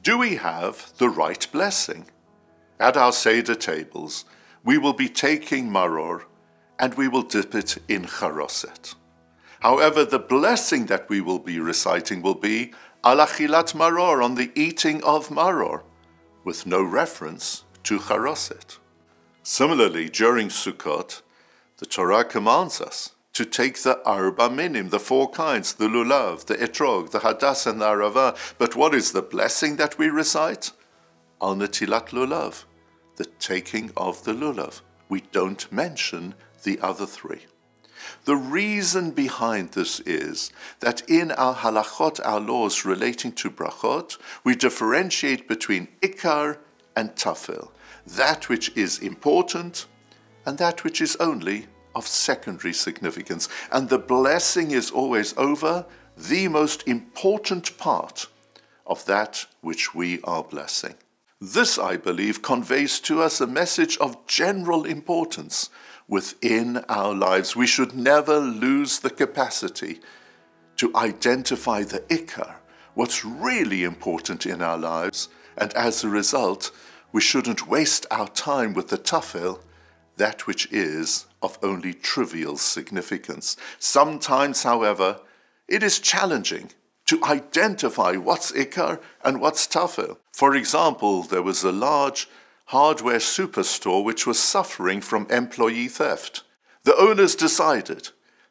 Do we have the right blessing? At our Seder tables, we will be taking maror and we will dip it in charoset. However, the blessing that we will be reciting will be al achilat maror, on the eating of maror, with no reference to charoset. Similarly, during Sukkot, the Torah commands us to take the arba minim, the four kinds, the lulav, the etrog, the hadas, and the arava. But what is the blessing that we recite? Al netilat lulav, the taking of the lulav. We don't mention the other three. The reason behind this is that in our halachot, our laws relating to brachot, we differentiate between ikar and tafel, that which is important and that which is only of secondary significance. And the blessing is always over the most important part of that which we are blessing. This, I believe, conveys to us a message of general importance within our lives. We should never lose the capacity to identify the ikar, what's really important in our lives, and as a result, we shouldn't waste our time with the tafel, that which is of only trivial significance. Sometimes, however, it is challenging to identify what's ikar and what's tafel. For example, there was a large hardware superstore which was suffering from employee theft. The owners decided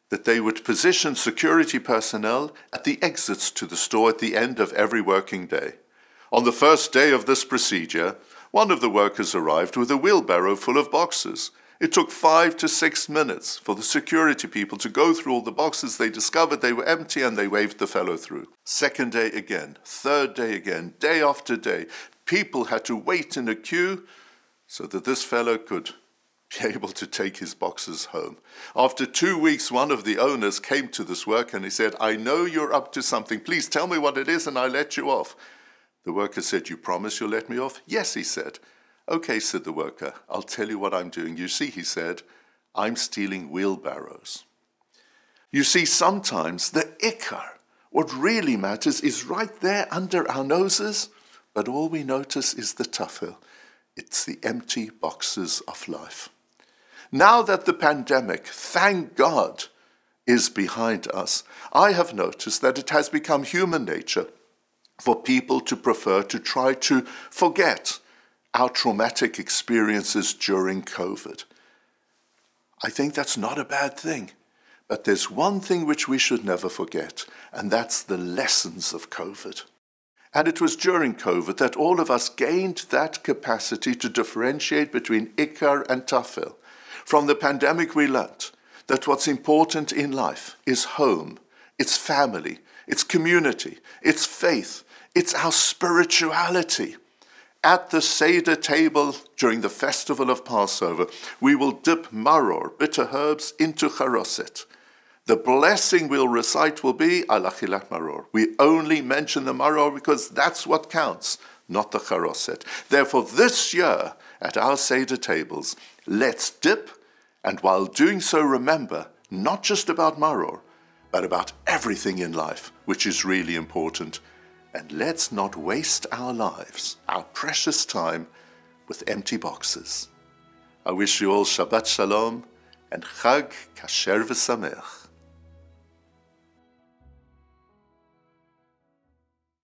that they would position security personnel at the exits to the store at the end of every working day. On the first day of this procedure, one of the workers arrived with a wheelbarrow full of boxes. It took 5 to 6 minutes for the security people to go through all the boxes. They discovered they were empty and they waved the fellow through. Second day again, third day again, day after day. People had to wait in a queue so that this fellow could be able to take his boxes home. After 2 weeks, one of the owners came to this work and he said, "I know you're up to something. Please tell me what it is and I'll let you off." The worker said, "You promise you'll let me off?" "Yes," he said. "Okay," said the worker, "I'll tell you what I'm doing. You see," he said, "I'm stealing wheelbarrows." You see, sometimes the ikar, what really matters, is right there under our noses, but all we notice is the tafel. It's the empty boxes of life. Now that the pandemic, thank God, is behind us, I have noticed that it has become human nature for people to prefer to try to forget our traumatic experiences during COVID. I think that's not a bad thing, but there's one thing which we should never forget, and that's the lessons of COVID. And it was during COVID that all of us gained that capacity to differentiate between ikar and tafel. From the pandemic we learnt that what's important in life is home, it's family, it's community, it's faith, it's our spirituality. At the Seder table during the festival of Passover, we will dip maror, bitter herbs, into charoset. The blessing we'll recite will be al achilat maror. We only mention the maror because that's what counts, not the charoset. Therefore, this year at our Seder tables, let's dip, and while doing so, remember not just about maror, but about everything in life which is really important. And let's not waste our lives, our precious time, with empty boxes. I wish you all Shabbat Shalom and Chag Kasher V'Sameach.